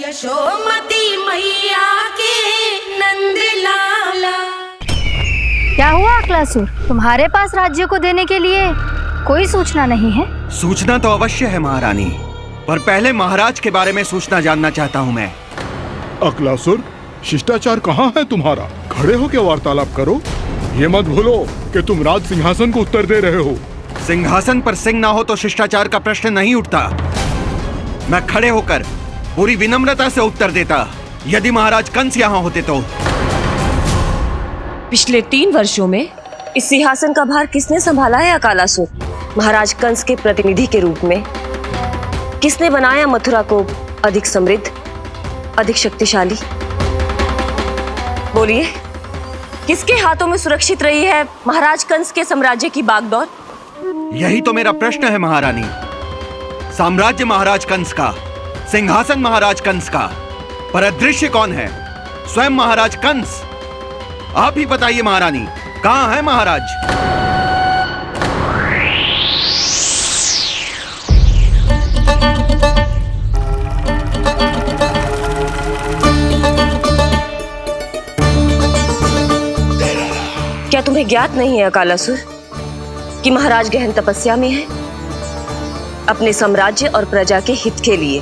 यशोमती मैया के नंद लाला। क्या हुआ अकलासुर, तुम्हारे पास राज्य को देने के लिए कोई सूचना नहीं है? सूचना तो अवश्य है महारानी, पर पहले महाराज के बारे में सूचना जानना चाहता हूँ मैं। अकलासुर, शिष्टाचार कहाँ है तुम्हारा? खड़े हो के वार्तालाप करो। ये मत भूलो कि तुम राज सिंहासन को उत्तर दे रहे हो। सिंहासन पर सिंह ना हो तो शिष्टाचार का प्रश्न नहीं उठता। मैं खड़े होकर पूरी विनम्रता से उत्तर देता यदि महाराज कंस यहाँ होते तो। पिछले 3 वर्षों में इस सिंहासन का भार किसने संभाला है अकालासुर? महाराज कंस के प्रतिनिधि के रूप में किसने बनाया मथुरा को अधिक समृद्ध, अधिक शक्तिशाली? बोलिए, किसके हाथों में सुरक्षित रही है महाराज कंस के साम्राज्य की बागडोर? यही तो मेरा प्रश्न है महारानी। साम्राज्य महाराज कंस का, सिंहासन महाराज कंस का, पर अदृश्य कौन है? स्वयं महाराज कंस। आप ही बताइए महारानी, कहाँ है महाराज? क्या तुम्हें ज्ञात नहीं है अकालासुर कि महाराज गहन तपस्या में है? अपने साम्राज्य और प्रजा के हित के लिए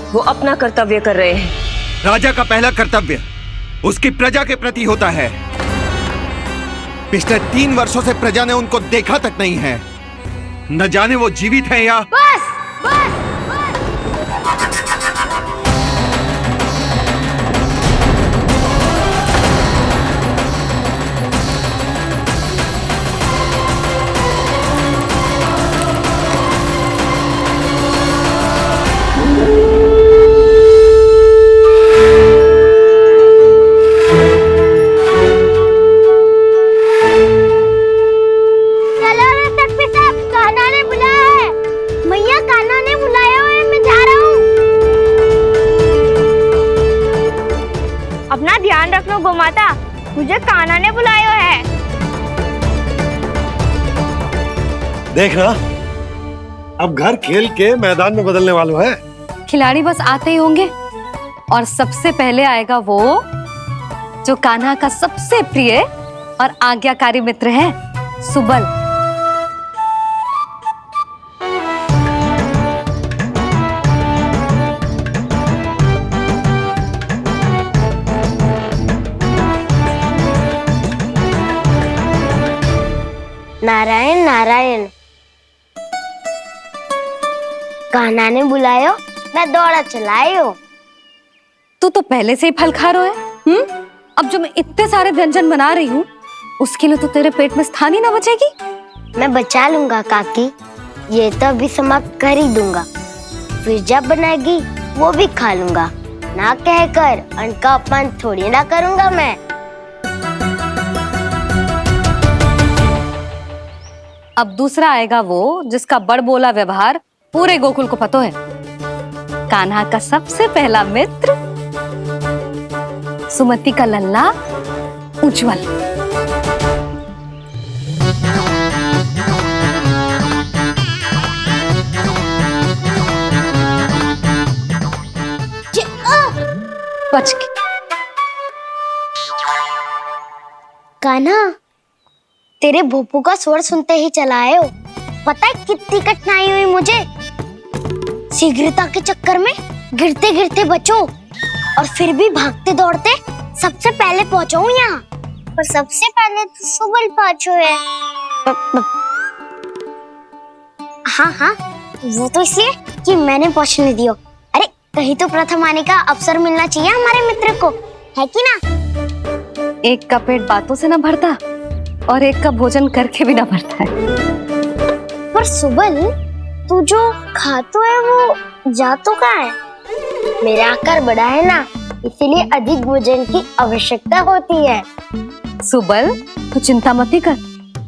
वो अपना कर्तव्य कर रहे हैं। राजा का पहला कर्तव्य उसकी प्रजा के प्रति होता है। पिछले 3 वर्षों से प्रजा ने उनको देखा तक नहीं है। न जाने वो जीवित है या... बस बस अपना ध्यान रखना गोमाता, मुझे कान्हा ने बुलाया है। देख ना, अब घर खेल के मैदान में बदलने वालों है। खिलाड़ी बस आते ही होंगे और सबसे पहले आएगा वो जो कान्हा का सबसे प्रिय और आज्ञाकारी मित्र है, सुबल। नारायण नारायण, कान्हा ने बुलायो, मैं दौड़ा चलायो। तू तो पहले से ही फल खा रहा है। अब जो मैं इतने सारे व्यंजन बना रही हूँ उसके लिए तो तेरे पेट में स्थान ही ना बचेगी। मैं बचा लूंगा काकी, ये तो अभी समाप्त कर ही दूंगा, फिर जब बनाएगी वो भी खा लूंगा। ना कहकर अन्न का अपमान थोड़ी ना करूंगा मैं। अब दूसरा आएगा वो जिसका बड़बोला व्यवहार पूरे गोकुल को पता है, कान्हा का सबसे पहला मित्र, सुमति का लल्ला उज्जवल। बच के। कान्हा, तेरे भोपू का स्वर सुनते ही चला आए हो। पता है कितनी कठिनाई हुई मुझे। शीघ्रता के चक्कर में गिरते गिरते बचो और फिर भी भागते दौड़ते सबसे पहले पहुंचो यहाँ। पर सबसे पहले तो सुबल पहुंचो है। हाँ हाँ, वो तो इसलिए कि मैंने पहुंचने दियो। अरे कहीं तो प्रथम आने का अवसर मिलना चाहिए हमारे मित्र को, है कि ना? एक का पेट बातों से ना भरता और एक का भोजन करके भी ना भरता है। पर सुबल, तू जो खातो है वो जातो कहाँ है? मेरा आकार बड़ा है ना, इसीलिए अधिक भोजन की आवश्यकता होती है। सुबल, तू चिंता मत ही कर,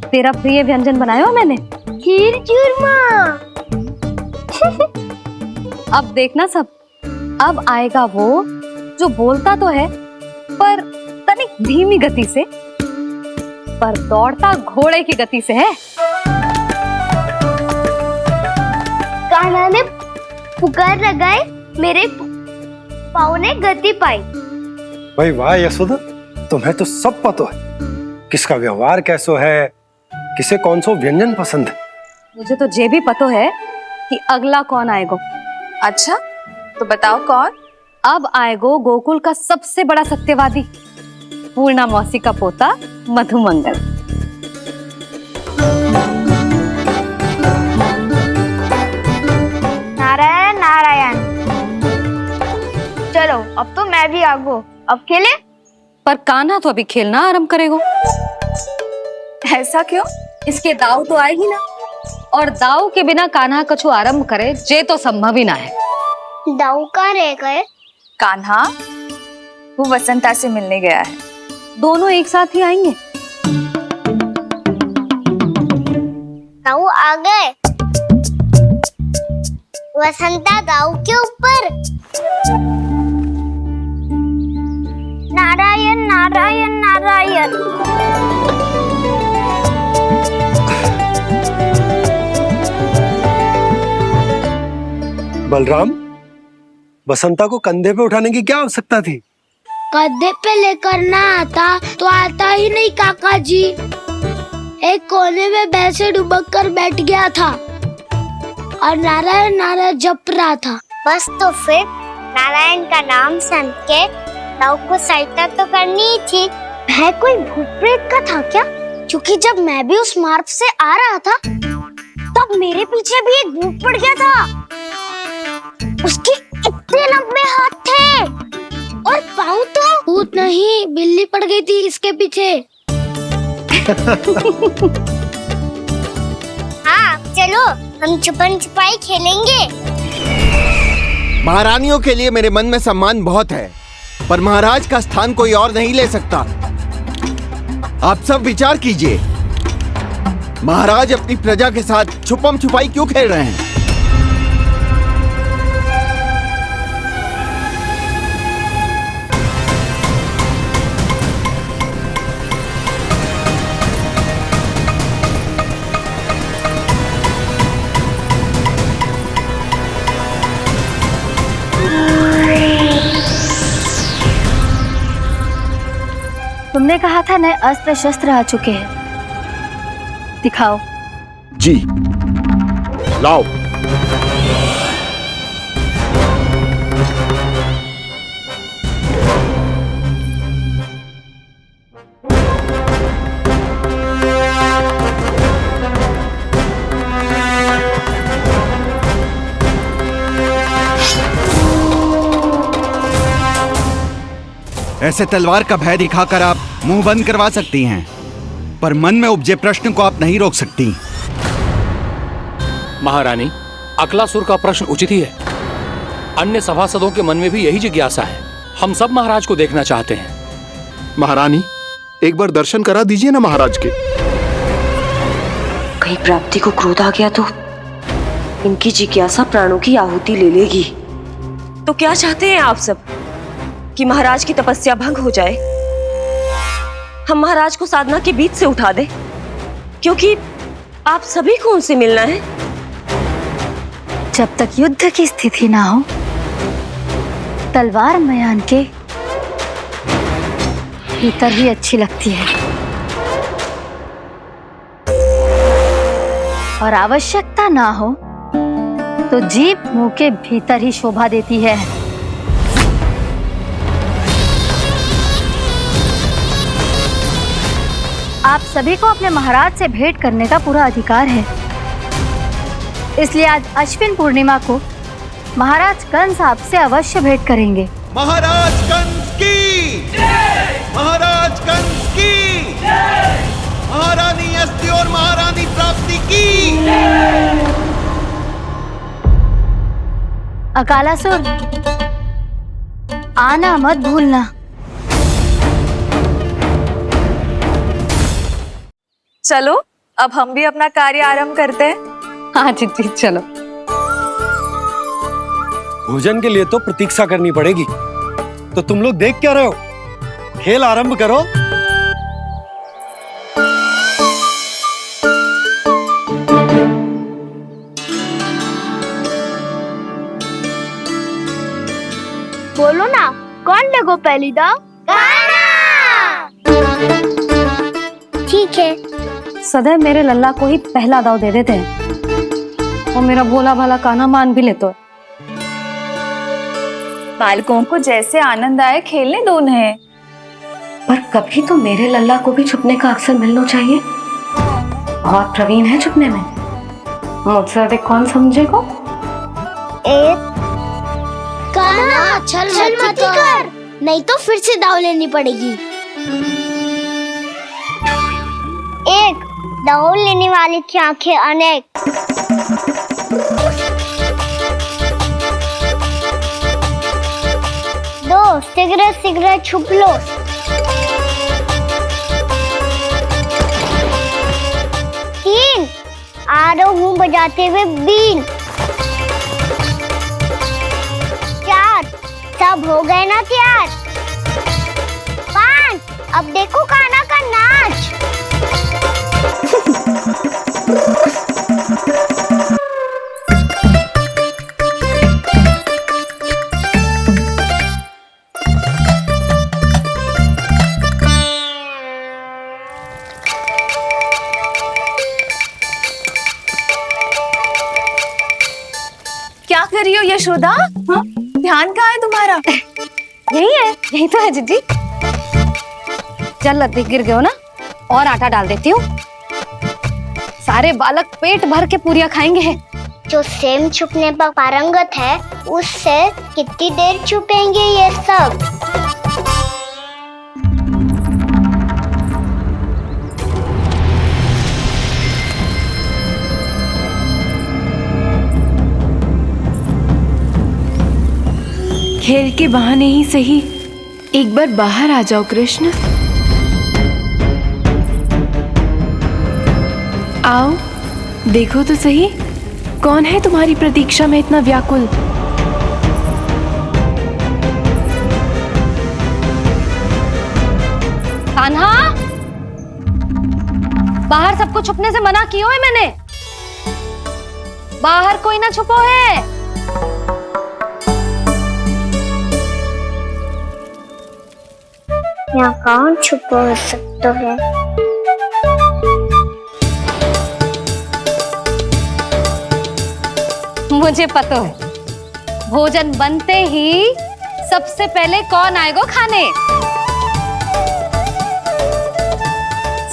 तेरा प्रिय व्यंजन बनाया हो मैंने, खीर चूरमा। अब देखना सब, अब आएगा वो जो बोलता तो है पर तनिक धीमी गति से, पर दौड़ता घोड़े की गति से है। कान्हा ने पुकार लगाए, मेरे पाँव ने गति पाई। भाई वाह यशोदा, तुम्हें तो सब पता है, किसका व्यवहार कैसो है, किसे कौन सो व्यंजन पसंद है। मुझे तो ये भी पता है कि अगला कौन आएगो। अच्छा तो बताओ कौन? अब आएगो गोकुल का सबसे बड़ा सत्यवादी, पूर्णा मौसी का पोता मधुमंगल। नारायण नारायण। चलो अब तो मैं भी आगो, अब खेले। पर कान्हा तो अभी खेलना आरंभ करेगो। ऐसा क्यों? इसके दाव तो आएगी ना, और दाव के बिना कान्हा कछु आरंभ करे जे तो संभव ही ना है। दाऊ कहाँ रह गए? कान्हा वो वसंता से मिलने गया है। दोनों एक साथ ही आएंगे। दाऊ आ गए। वसंता दाऊ के ऊपर। नारायण नारायण नारायण। बलराम, बसंता को कंधे पे उठाने की क्या आवश्यकता थी? कंधे पे लेकर ना आता तो आता ही नहीं काका जी। एक कोने में वैसे डुबक कर बैठ गया था और नारायण नारायण जप रहा था। बस तो फिर नारायण का नाम सुन के दाऊ को सहायता तो करनी ही थी। वह कोई भूत प्रेत का था क्या? क्योंकि जब मैं भी उस मार्ग से आ रहा था तब मेरे पीछे भी एक भूत पड़ गया था। उसके इतने लंबे हाथ थे और पाँव तो भूत नहीं, बिल्ली पड़ गई थी इसके पीछे। हाँ चलो हम छुपन छुपाई खेलेंगे। महारानियों के लिए मेरे मन में सम्मान बहुत है, पर महाराज का स्थान कोई और नहीं ले सकता। आप सब विचार कीजिए, महाराज अपनी प्रजा के साथ छुपम छुपाई क्यों खेल रहे हैं? तुमने कहा था नए अस्त्र शस्त्र आ चुके हैं, दिखाओ। जी लाओ। ऐसे तलवार का भय दिखाकर आप मुंह बंद करवा सकती हैं, पर मन में उपजे प्रश्न को आप नहीं रोक सकती। महारानी, अकलासुर का प्रश्न उचित ही है। अन्य सभासदों के मन में भी यही जिज्ञासा है। हम सब महाराज को देखना चाहते हैं। महारानी, एक बार दर्शन करा दीजिए ना महाराज के। कहीं प्राप्ति को क्रोध आ गया तो इनकी जिज्ञासा प्राणों की आहुति ले लेगी। तो क्या चाहते हैं आप सब? कि महाराज की तपस्या भंग हो जाए? हम महाराज को साधना के बीच से उठा दें? क्योंकि आप सभी को उनसे मिलना है। जब तक युद्ध की स्थिति ना हो, तलवार मयान के भीतर ही अच्छी लगती है, और आवश्यकता ना हो तो जीभ मुंह के भीतर ही शोभा देती है। आप सभी को अपने महाराज से भेंट करने का पूरा अधिकार है, इसलिए आज अश्विन पूर्णिमा को महाराज कंस आपसे अवश्य भेंट करेंगे। महाराज कंस की जय! महाराज कंस की जय! महारानी अस्ति और महारानी प्राप्ति की जय! अकालासुर, आना मत भूलना। चलो अब हम भी अपना कार्य आरंभ करते हैं। हाँ चिट्ठी, चलो। भोजन के लिए तो प्रतीक्षा करनी पड़ेगी, तो तुम लोग देख क्या रहे हो? खेल आरंभ करो। बोलो ना, कौन लेगो पहली दाव? ठीक है। सदैव मेरे लल्ला को ही पहला दाव दे देते हैं और मेरा भोला भाला कान्हा मान भी लेते। बालकों को जैसे आनंद आए खेलने दो उन्हें। पर कभी तो मेरे लल्ला को भी छुपने का अवसर मिलना चाहिए। बहुत प्रवीण है छुपने में, मुझसे अधिक कौन समझेगा? कान्हा छल मत कर, नहीं तो फिर से दाव लेनी पड़ेगी। एक दाव लेने वाले की आंखें अनेक। दो सिगरेट सिगरेट छुप लो। तीन आरो हूँ बजाते हुए बीन। चार सब हो गए ना तैयार। पांच अब देखो कान्हा का नाच। क्या कर रही हो यशोदा? हाँ? ध्यान कहाँ है तुम्हारा? यही है, यही तो है जीजी। चल लद्दी गिर गए हो ना, और आटा डाल देती हूँ। सारे बालक पेट भर के पूरियां खाएंगे। जो सेम छुपने पर पारंगत है, उससे कितनी देर छुपेंगे ये सब? खेल के बहाने ही सही एक बार बाहर आ जाओ कृष्ण। आओ देखो तो सही, कौन है तुम्हारी प्रतीक्षा में इतना व्याकुल? कान्हा, बाहर सबको छुपने से मना किया है मैंने। बाहर कोई ना छुपो है। यहाँ कौन छुपा हो सकता है? मुझे पता है, भोजन बनते ही सबसे पहले कौन आएगा खाने?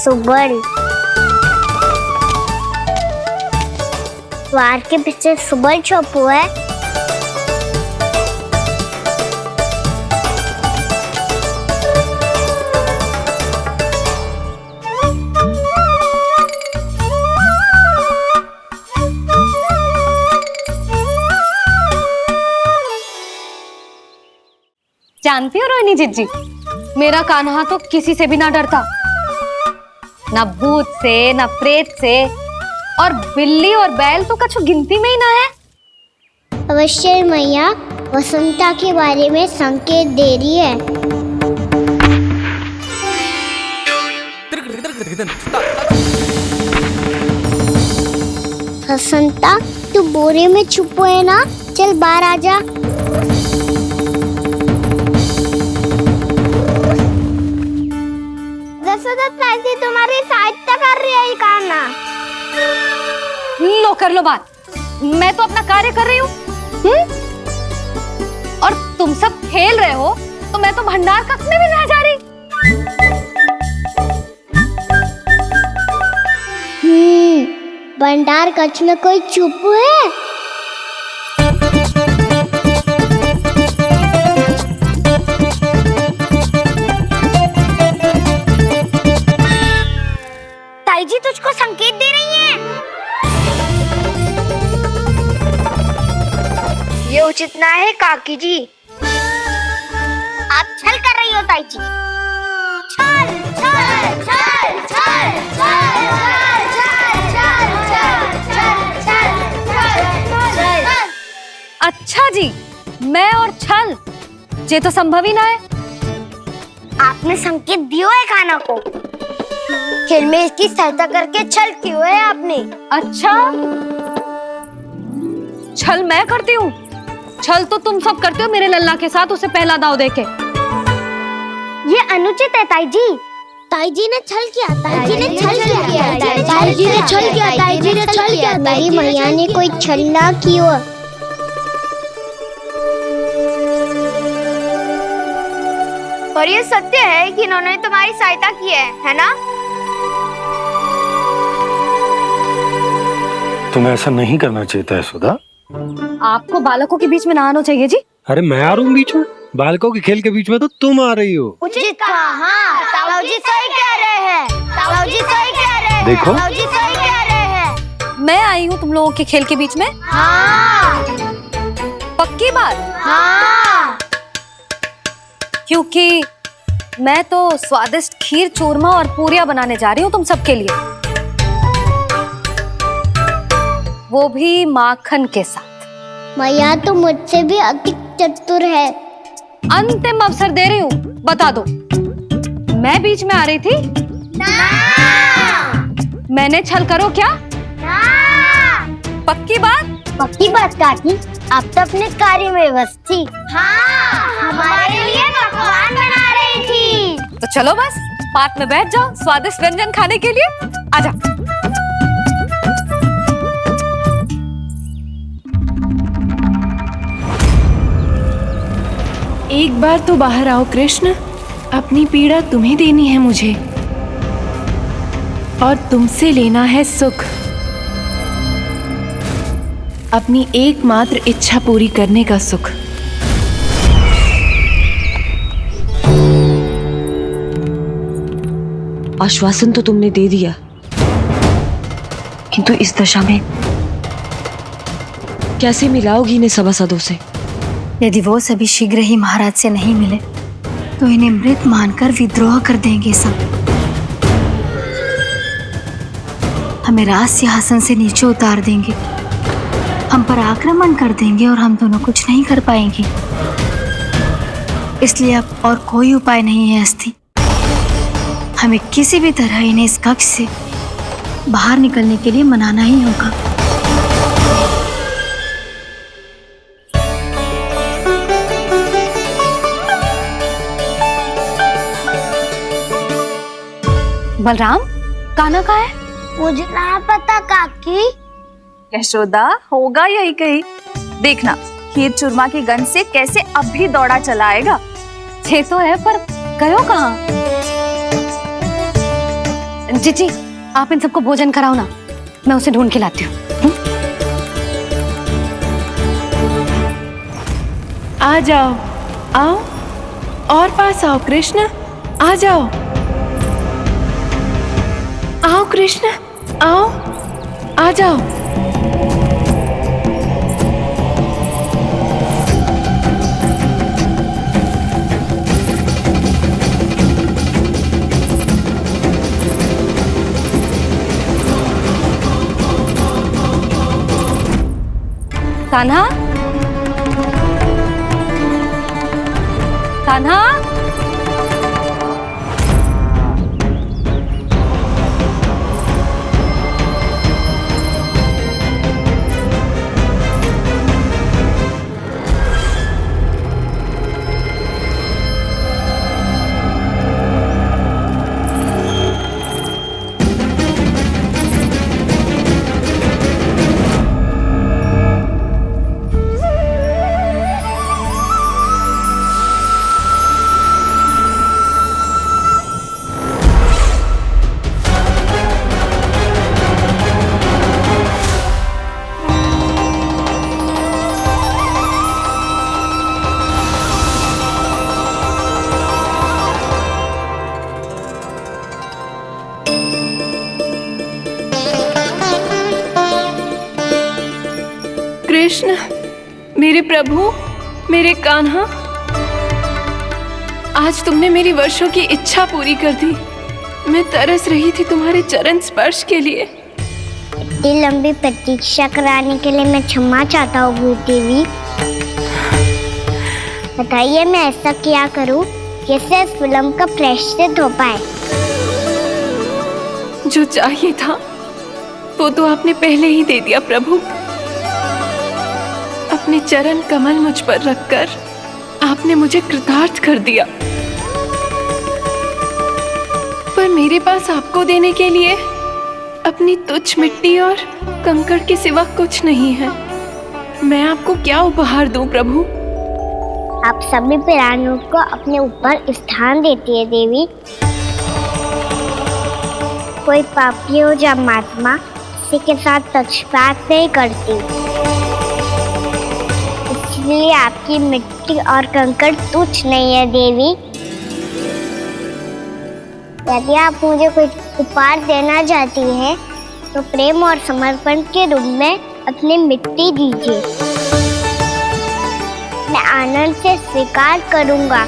सुबल। द्वार के पीछे सुबल छुपा है। जानती हो रोहिणी जीजी, मेरा कान्हा तो किसी से भी ना डरता, ना भूत से, ना प्रेत से, और बिल्ली और बैल तो कछु गिनती में ही ना है। अवश्य मैया वसंता के बारे में संकेत दे रही है। वसंता तू बोरे में छुपो है ना, चल बाहर आ जा। तुम्हारी सहायता कर रही है कान्हा। लो कर लो बात, मैं तो अपना कार्य कर रही हूँ। और तुम सब खेल रहे हो तो मैं तो भंडार कक्ष में भी रह जा रही। भंडार कक्ष में कोई चुप है? ताई जी तुझको संकेत दे रही हैं। ये उचित ना है काकी जी। आप छल कर रही हो ताई जी। छल छल छल छल छल छल। अच्छा जी, मैं और छल, ये तो संभव ही ना है। आपने संकेत दियो है कान्हा को, खेल में इसकी सहायता करके छल क्यों है आपने? अच्छा, छल मैं करती हूँ? छल तो तुम सब करते हो मेरे लल्ला के साथ, उसे पहला दाव देके। ये अनुचित है ताई जी। ताई जी ने छल किया, ताई जी ने छल किया, ताई जी ने छल किया, ताई जी ने छल किया। मेरी मैया ने कोई छल ना किया। और ये सत्य है कि इन्होंने तुम्हारी सहायता की है ना? तुम्हें ऐसा नहीं करना चाहिए था यशोदा। आपको बालकों के बीच में ना आना चाहिए जी। अरे मैं आ रहा हूँ बीच में? बालकों के खेल के बीच में तो तुम आ रही हो। उचित कहा, ताऊ जी सही कह रहे हैं, ताऊ जी सही कह रहे हैं, देखो। ताऊ जी सही कह रहे हैं। मैं आई हूँ तुम लोगों के खेल के बीच में? हाँ पक्की बात? हाँ। क्योंकि मैं तो स्वादिष्ट खीर, चूरमा और पूरियां बनाने जा रही हूँ तुम सबके लिए, वो भी माखन के साथ। मैया तो मुझसे भी अधिक चतुर है। अंतिम अवसर दे रही हूँ, बता दो, मैं बीच में आ रही थी? ना। मैंने छल करो क्या? ना। पक्की बात? पक्की बात काकी, आप तो अपने कार्य में व्यस्त थी। हाँ, हमारे लिए पकवान बना रही थी। तो चलो बस पार्क में बैठ जाओ स्वादिष्ट व्यंजन खाने के लिए। आजा। एक बार तो बाहर आओ कृष्ण, अपनी पीड़ा तुम्हें देनी है मुझे, और तुमसे लेना है सुख। अपनी एकमात्र इच्छा पूरी करने का सुख। आश्वासन तो तुमने दे दिया, किंतु इस दशा में कैसे मिलाओगी इन्हें सभासदों से? यदि वो सभी शीघ्र ही महाराज से नहीं मिले तो इन्हें मृत मानकर विद्रोह कर देंगे सब। हमें राज सिंहासन से नीचे उतार देंगे, हम पर आक्रमण कर देंगे और हम दोनों कुछ नहीं कर पाएंगे। इसलिए अब और कोई उपाय नहीं है अस्थि, हमें किसी भी तरह इन्हें इस कक्ष से बाहर निकलने के लिए मनाना ही होगा। बलराम, कान्हा कहाँ है? मुझे ना पता काकी। यशोदा, होगा यही कहीं। देखना खीर चूरमा की गंध से कैसे अब भी दौड़ा चला आएगा। ये तो है, पर गयो कहाँ? जीजी, आप इन सबको भोजन कराओ ना, मैं उसे ढूंढ के लाती हूँ। आ जाओ, आओ और पास आओ कृष्ण, आ जाओ। आओ कृष्ण, आओ, आ जाओ। कान्हा, कान्हा, कृष्ण, मेरे प्रभु, मेरे कान्हा, आज तुमने मेरी वर्षों की इच्छा पूरी कर दी। मैं तरस रही थी तुम्हारे चरण स्पर्श के लिए। इतनी लंबी प्रतीक्षा कराने के लिए मैं क्षमा चाहता हूँ भूत देवी। बताइए मैं ऐसा क्या करूँ जिससे इस फिल्म का प्रायश्चित हो पाए? जो चाहिए था वो तो आपने पहले ही दे दिया प्रभु। अब अपने चरण कमल मुझ पर रखकर आपने मुझे कृतार्थ कर दिया। पर मेरे पास आपको देने के लिए अपनी तुच्छ मिट्टी और कंकड़ के सिवा कुछ नहीं है। मैं आपको क्या उपहार दूं प्रभु? आप सभी प्राणियों को अपने ऊपर स्थान देती है देवी। कोई पापी हो या महात्मा, किसी के साथ पक्षपात नहीं करती, इसलिए आपकी मिट्टी और कंकड़ तुच्छ नहीं है देवी। यदि आप मुझे कोई उपहार देना चाहती हैं, तो प्रेम और समर्पण के रूप में अपनी मिट्टी दीजिए। मैं आनंद से स्वीकार करूंगा।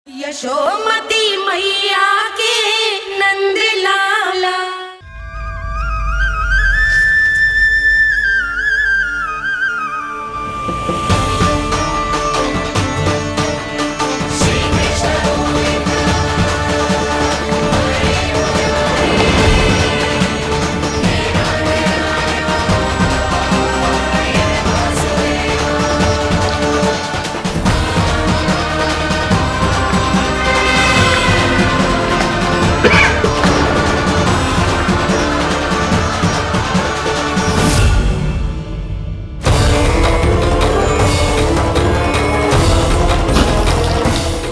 यशोमती मैया के नंद लाला।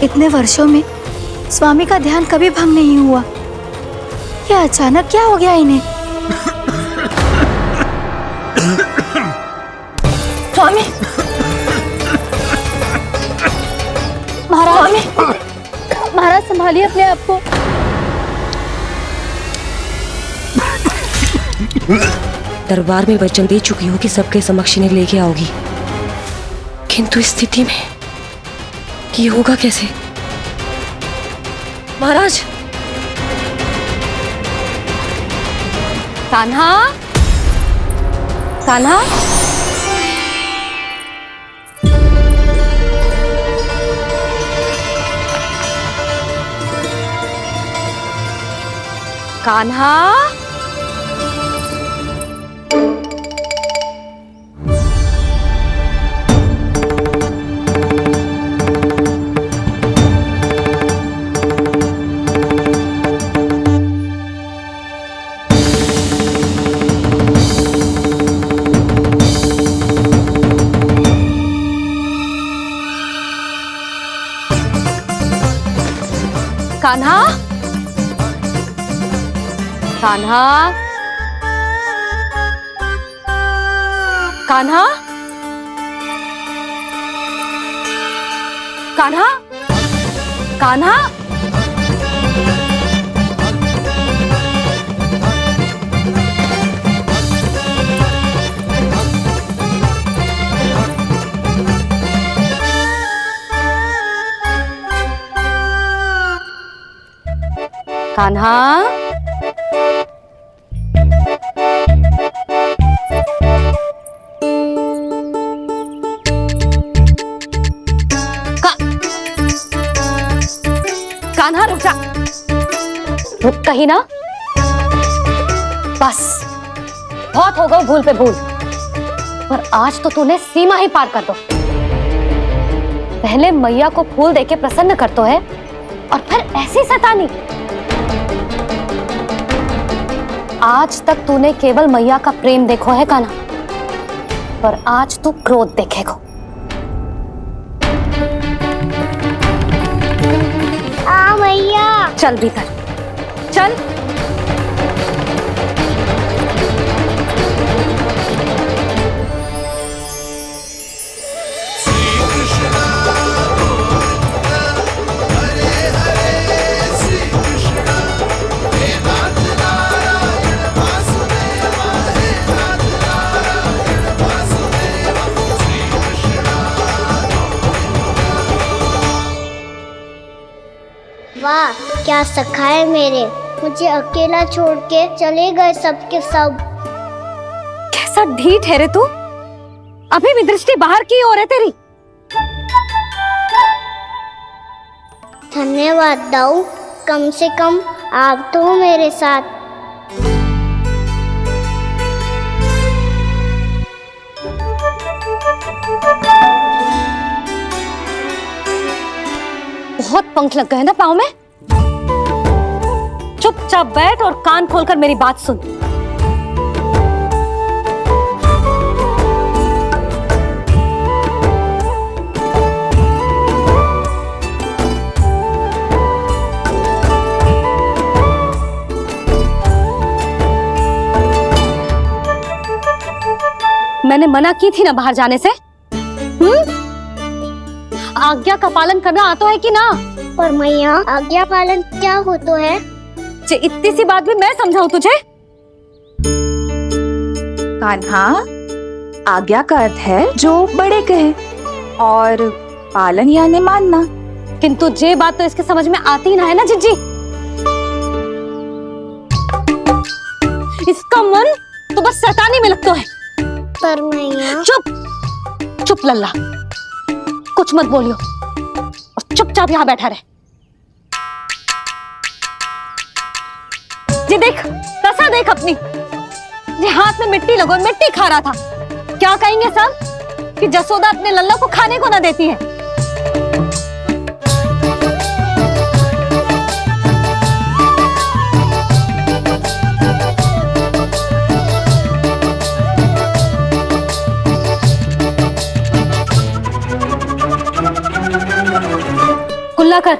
इतने वर्षों में स्वामी का ध्यान कभी भंग नहीं हुआ। ये अचानक क्या हो गया इन्हें? स्वामी, महाराज, महाराज संभालिए अपने आप को। दरबार में वचन दे चुकी हो कि सबके समक्ष इन्हें लेके आओगी, किंतु इस स्थिति में ये होगा कैसे? महाराज, कान्हा, कान्हा, कान्हा, कान्हा, कान्हा, कान्हा, कान्हा, कान्हा, कान्हा, कान्हा रुक जा, रुक कहीं ना। बस बहुत हो गया भूल पे भूल, पर आज तो तूने सीमा ही पार कर दो। पहले मैया को फूल देके प्रसन्न कर तो है, और फिर ऐसी सतानी। आज तक तूने केवल मैया का प्रेम देखो है कान्हा, पर आज तू क्रोध देखेगा। मैया, चल भीतर चल। वाह, क्या सखा है मेरे, मुझे अकेला छोड़ के चले गए सबके सब। कैसा ढीठ है रे तू, अभी भी दृष्टि बाहर की ओर है तेरी। धन्यवाद दाऊ, कम से कम आप तो हो मेरे साथ। बहुत पंख लग गए ना पाँव में। चुपचाप बैठ और कान खोलकर मेरी बात सुन। मैंने मना की थी ना बाहर जाने से। आज्ञा का पालन करना आता है कि ना? पर मैया, आज्ञा पालन क्या हो तो है? इतनी सी बात भी मैं समझाऊं तुझे? कान्हा, आज्ञा का अर्थ है जो बड़े कहे, और पालन यानी मानना। किंतु ये बात तो इसके समझ में आती ही ना है ना जिज्जी। इसका मन तो बस शैतानी में लगता है। पर मैया चुप चुप लल्ला, कुछ मत बोलियो और चुपचाप यहाँ बैठा रहे। जी देख, दशा देख अपनी, ये हाथ में मिट्टी लगो, मिट्टी खा रहा था। क्या कहेंगे सब कि जसोदा अपने लल्ला को खाने को ना देती है। कुल्ला कर।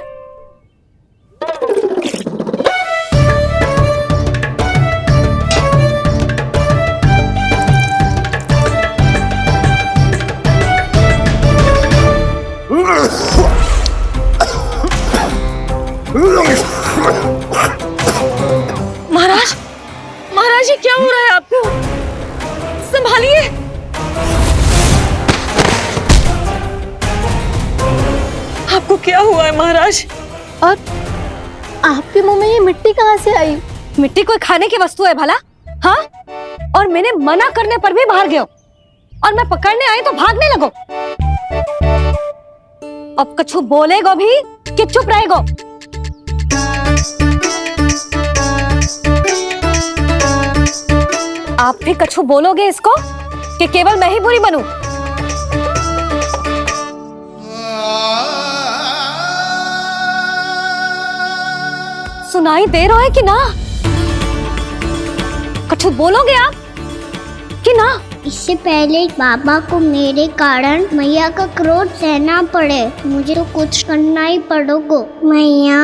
महाराज, महाराज ये क्या हो रहा है आपको? संभालिए। आपको क्या हुआ है महाराज? और आपके मुंह में ये मिट्टी कहाँ से आई? मिट्टी कोई खाने की वस्तु है भला? हाँ, और मैंने मना करने पर भी बाहर गए और मैं पकड़ने आई तो भागने लगो। अब कछु बोलेगो भी कि चुप रहेगो? आप भी कछु बोलोगे इसको कि केवल मैं ही बुरी बनूं? सुनाई दे रहा है कि ना? कछु बोलोगे आप कि ना? इससे पहले बाबा को मेरे कारण मैया का क्रोध सहना पड़े, मुझे तो कुछ करना ही पड़ेगा। मैया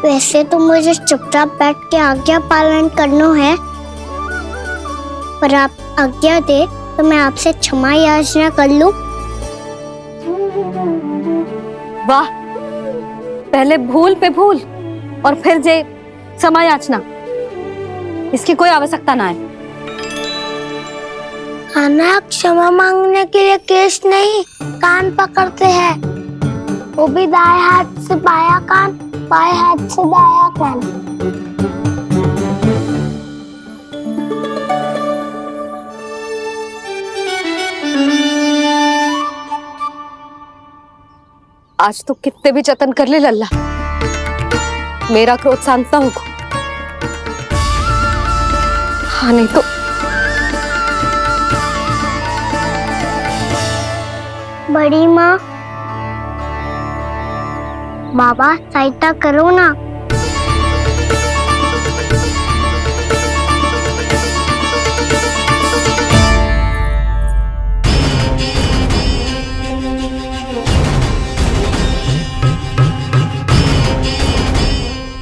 वैसे तो मुझे चुपचाप बैठ के आज्ञा पालन करना है, पर आप आज्ञा दे तो मैं आपसे क्षमा याचना कर लूं। वाह, पहले भूल पे भूल और फिर जे क्षमा याचना, इसकी कोई आवश्यकता ना है। खाना क्षमा मांगने के लिए केस नहीं, कान पकड़ते हैं, वो भी दाएं हाथ से बायां कान, बाएं हाथ से दायां कान। आज तो कितने भी जतन कर ले लल्ला, मेरा क्रोध शांत ना होगा। हाँ नहीं तो बड़ी माँ, बाबा सहायता करो ना।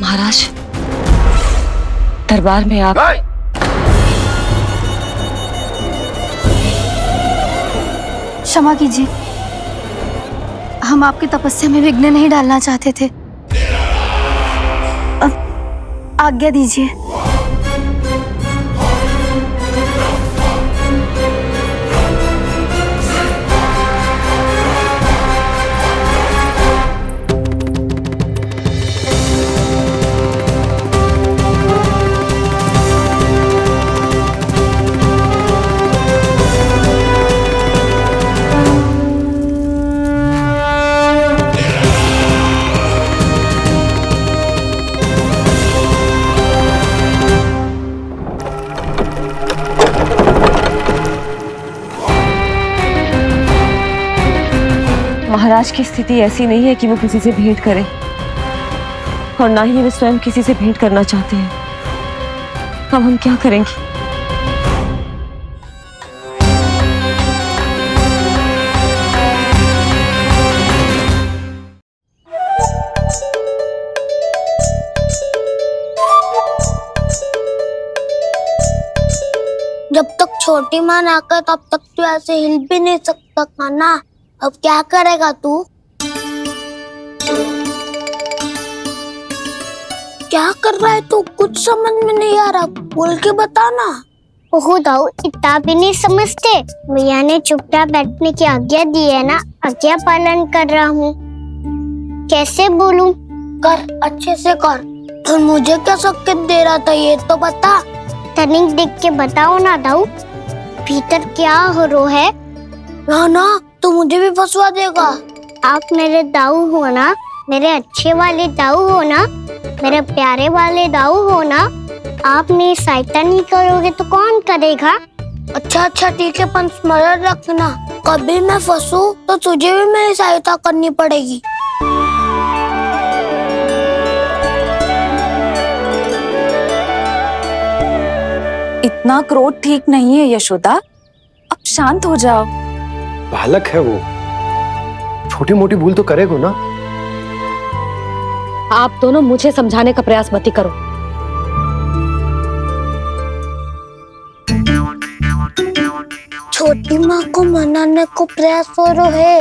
महाराज, दरबार में आप क्षमा कीजिए, हम आपकी तपस्या में विघ्न नहीं डालना चाहते थे। अब आज्ञा दीजिए। महाराज की स्थिति ऐसी नहीं है कि वो किसी से भेंट करें, और ना ही वे स्वयं किसी से भेंट करना चाहते हैं। अब हम क्या करेंगे? जब तक छोटी माँ ना कर तब तक तू ऐसे हिल भी नहीं सकता था ना। अब क्या करेगा तू? क्या कर रहा है तू? कुछ समझ में नहीं आ रहा, बोल के बताना। ओहो दाऊ, इतना भी नहीं समझते। भैया ने चुपचाप बैठने की आज्ञा दी है ना, आज्ञा पालन कर रहा हूँ। कैसे बोलूं? कर, अच्छे से कर। तो मुझे क्या संकेत दे रहा था ये तो बता। तनिक देख के बताओ ना दाऊ, भीतर क्या हो रो है? ना तू मुझे भी फंसवा देगा। आप मेरे दाऊ हो ना, मेरे अच्छे वाले दाऊ हो ना, मेरे प्यारे वाले दाऊ हो ना। आप मेरी सहायता नहीं करोगे तो कौन करेगा? अच्छा ठीक है, पर स्मरण रखना, कभी मैं फंसू तो तुझे भी मेरी सहायता करनी पड़ेगी। इतना क्रोध ठीक नहीं है यशोदा, अब शांत हो जाओ। बालक है वो, छोटी मोटी भूल तो करेगा ना। आप दोनों मुझे समझाने का प्रयास मत ही करो। छोटी माँ को मनाने को प्रयास हो रहा है।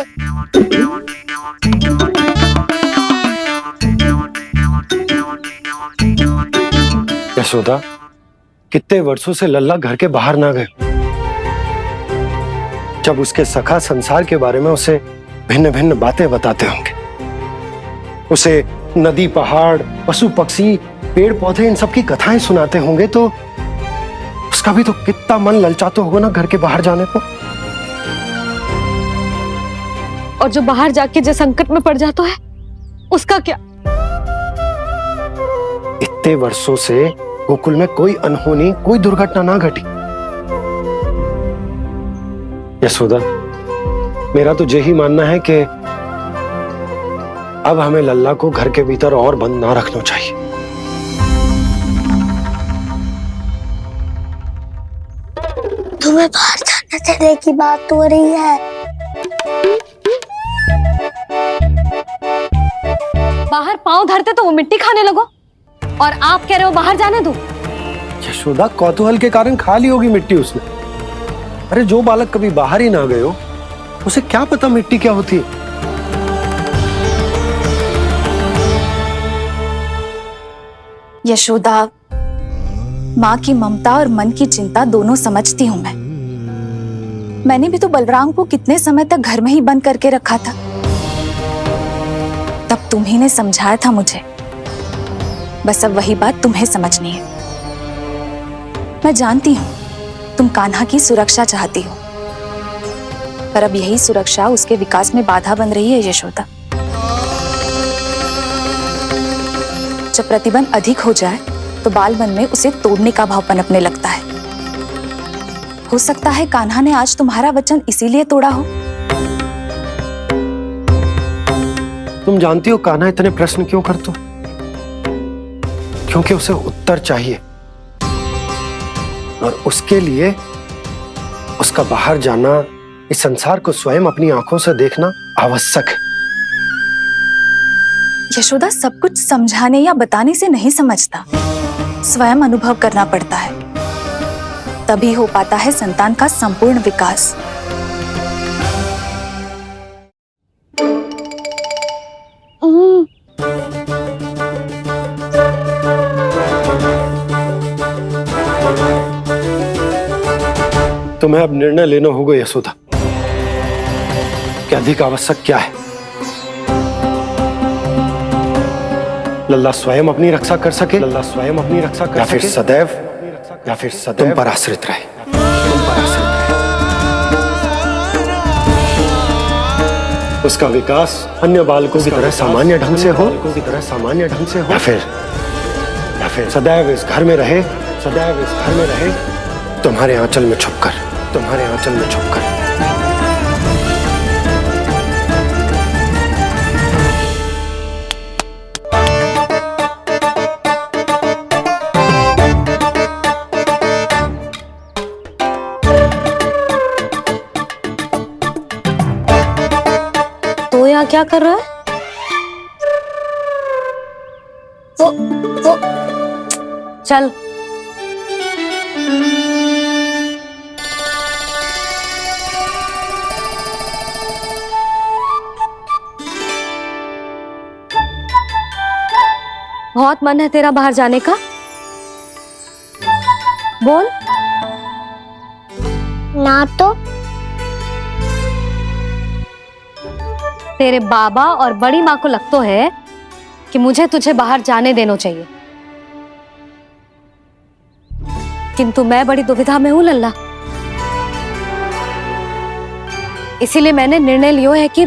यशोदा, कितने वर्षों से लल्ला घर के बाहर ना गए। जब उसके सखा संसार के बारे में उसे भिन्न भिन्न बातें बताते होंगे, उसे नदी पहाड़ पशु पक्षी पेड़ पौधे इन सब की कथाएं सुनाते होंगे, तो उसका भी तो कितना मन ललचाता होगा ना घर के बाहर जाने को। और जो बाहर जाके जो संकट में पड़ जाता है उसका क्या? इतने वर्षों से गोकुल में कोई अनहोनी कोई दुर्घटना ना घटी। यशोदा, मेरा तो यही मानना है कि अब हमें लल्ला को घर के भीतर और बंद ना रखना चाहिए। तुम्हें बाहर जाने देने की बात हो रही है। बाहर पांव धरते तो वो मिट्टी खाने लगो, और आप कह रहे हो बाहर जाने दो। यशोदा, कौतूहल के कारण खा ली होगी मिट्टी उसने। अरे जो बालक कभी बाहर ही ना गए हो, उसे क्या पता मिट्टी क्या होती है। यशोदा, माँ की ममता और मन की चिंता दोनों समझती हूँ मैं। मैंने भी तो बलराम को कितने समय तक घर में ही बंद करके रखा था। तब तुम्ही ने समझाया था मुझे, बस अब वही बात तुम्हें समझनी है। मैं जानती हूँ तुम कान्हा की सुरक्षा चाहती हो, पर अब यही सुरक्षा उसके विकास में बाधा बन रही है यशोदा। जब प्रतिबंध अधिक हो जाए तो बाल मन में उसे तोड़ने का भाव पनपने लगता है। हो सकता है कान्हा ने आज तुम्हारा वचन इसीलिए तोड़ा हो। तुम जानती हो कान्हा इतने प्रश्न क्यों करते हो? क्योंकि उसे उत्तर चाहिए, और उसके लिए उसका बाहर जाना, इस संसार को स्वयं अपनी आंखों से देखना आवश्यक है। यशोदा, सब कुछ समझाने या बताने से नहीं समझता, स्वयं अनुभव करना पड़ता है, तभी हो पाता है संतान का संपूर्ण विकास। तुम्हें अब निर्णय लेना होगा यशोदा, कि अधिक आवश्यक क्या है। लल्ला स्वयं अपनी रक्षा कर सके, लल्ला स्वयं अपनी रक्षा कर, या फिर सदैव तुम पर आश्रित रहे। उसका विकास अन्य बालकों की तरह सामान्य ढंग से हो, या फिर सदैव इस घर में रहे, तुम्हारे आंचल में छुपकर। तो यहाँ क्या कर रहा है? वो चल। बहुत मन है तेरा बाहर जाने का? बोल। ना तो। तेरे बाबा और बड़ी माँ को लगता है कि मुझे तुझे बाहर जाने देना चाहिए, किंतु मैं बड़ी दुविधा में हूं लल्ला। इसीलिए मैंने निर्णय लिया है कि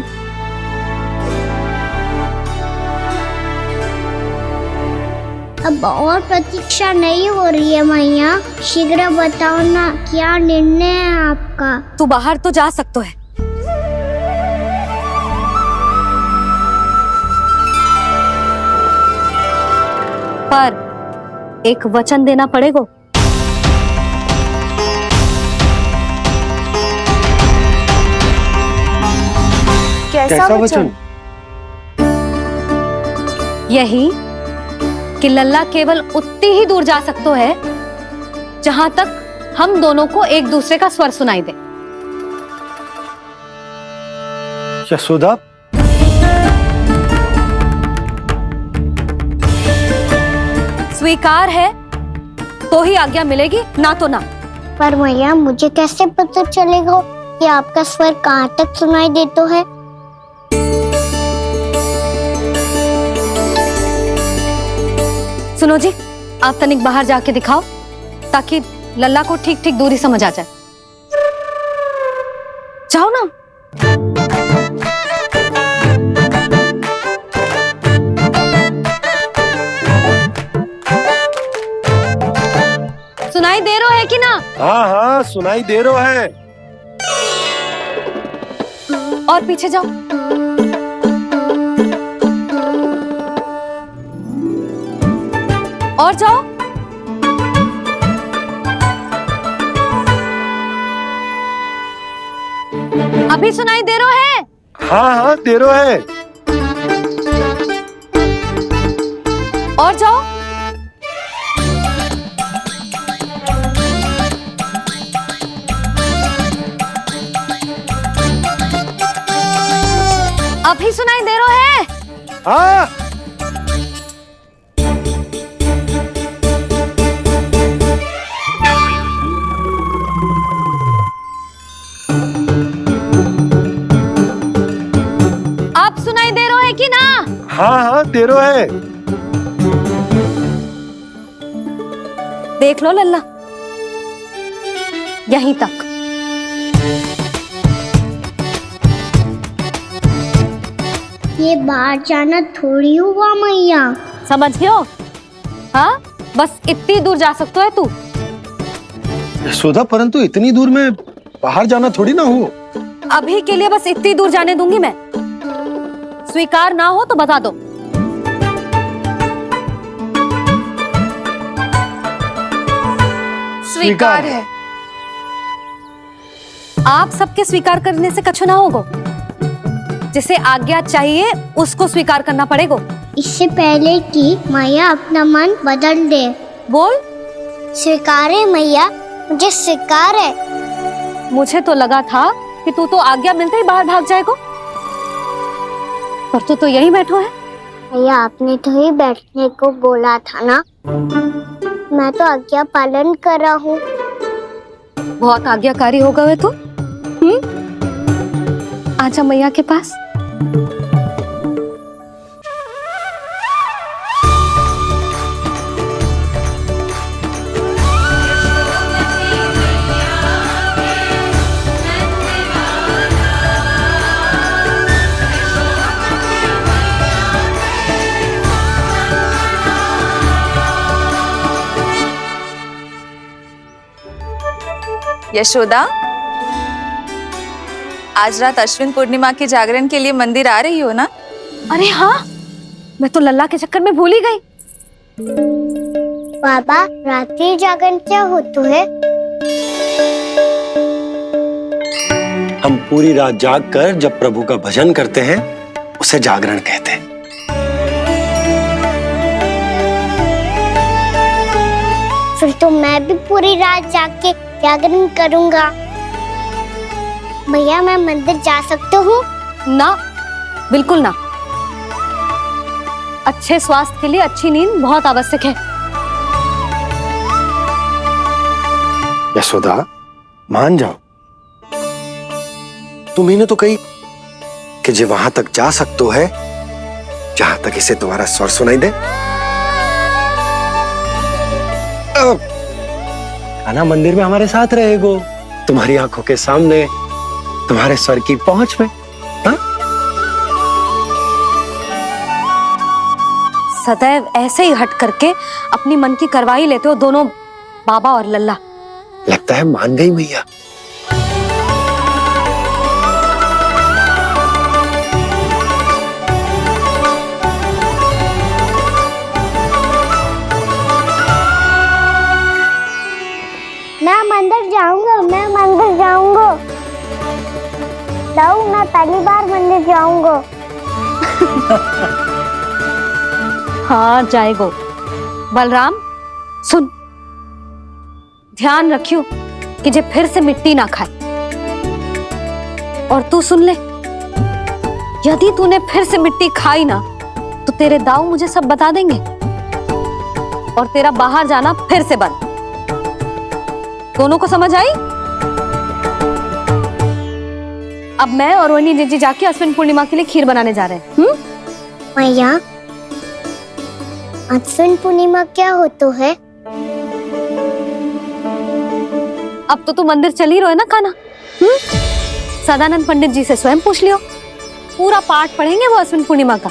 अब और प्रतीक्षा नहीं हो रही है मैया, शीघ्र बताओ ना क्या निर्णय है आपका। तू बाहर तो जा सकता है, पर एक वचन देना पड़ेगा। कैसा वचन? यही कि लल्ला केवल उतनी ही दूर जा सकता है जहां तक हम दोनों को एक दूसरे का स्वर सुनाई दे। यशोदा, स्वीकार है तो ही आज्ञा मिलेगी, ना तो ना। पर मैया मुझे कैसे पता चलेगा कि आपका स्वर कहाँ तक सुनाई देता है? सुनो जी, आप तनिक बाहर जाके दिखाओ ताकि लल्ला को ठीक ठीक दूरी समझ आ जाए। जाओ ना। सुनाई दे रहा है कि ना? हाँ हाँ सुनाई दे रहा है। और पीछे जाओ। और जाओ। अभी सुनाई दे रहा है? हाँ हाँ दे रहा है। और जाओ। अभी सुनाई दे रहा है? हाँ। आप सुनाई दे रहा है कि ना? हाँ हाँ दे रहा है। देख लो लल्ला, यहीं तक। ये बाहर जाना थोड़ी हुआ मैया। समझ गयो? हाँ, बस इतनी दूर जा सकता है तू। यशोदा, परंतु इतनी दूर में बाहर जाना थोड़ी ना हो। अभी के लिए बस इतनी दूर जाने दूंगी मैं। स्वीकार ना हो तो बता दो। स्वीकार है। आप सबके स्वीकार करने से कछु ना होगा। जिसे आज्ञा चाहिए उसको स्वीकार करना पड़ेगा। इससे पहले कि मैया अपना मन बदल दे। बोल। स्वीकार है मैया, मुझे स्वीकार है। मुझे तो लगा था कि तू तो आज्ञा मिलते ही बाहर भाग जाएगा, पर तू तो यही बैठो है। भैया आपने तो ही बैठने को बोला था ना, मैं तो आज्ञा पालन कर रहा हूँ। बहुत आज्ञाकारी हो गए तू। आजा मैया के पास। यशोदा, आज रात अश्विन पूर्णिमा के जागरण के लिए मंदिर आ रही हो ना? अरे हाँ, मैं तो लल्ला के चक्कर में भूल ही गई। बाबा, रात्रि जागरण क्या होता है? हम पूरी रात जाग कर जब प्रभु का भजन करते हैं उसे जागरण कहते हैं। फिर तो मैं भी पूरी रात जाग के जागरण करूंगा। भैया मैं मंदिर जा सकता हूँ? ना, बिल्कुल ना। अच्छे स्वास्थ्य के लिए अच्छी नींद बहुत आवश्यक है। यशोदा, मान जाओ, तुम्ही ने तो कही कि जे वहां तक जा सकतो है जहां तक इसे तुम्हारा स्वर सुनाई दे। कान्हा मंदिर में हमारे साथ रहेगो, तुम्हारी आंखों के सामने, तुम्हारे स्वर की पहुंच में। सदैव ऐसे ही हट करके अपनी मन की करवाई लेते हो दोनों बाबा और लल्ला। लगता है मान गई मैया। मैं मंदिर जाऊंगा, मैं मंदिर जाऊंगा। दाऊ, मैं पहली बार मंदिर जाऊंगा। हाँ जाएगो। बलराम सुन, ध्यान रखियो कि जे फिर से मिट्टी ना खाए। और तू सुन ले, यदि तूने फिर से मिट्टी खाई ना तो तेरे दाऊ मुझे सब बता देंगे और तेरा बाहर जाना फिर से बंद। दोनों को समझ आई? अब मैं और रोहिणी जीजी जाके अश्विन पूर्णिमा के लिए खीर बनाने जा रहे हैं। मैया, अश्विन पूर्णिमा क्या होता है? अब तो तू मंदिर चल ही रहो है ना कान्हा। सदानंद पंडित जी से स्वयं पूछ लियो, पूरा पाठ पढ़ेंगे वो अश्विन पूर्णिमा का।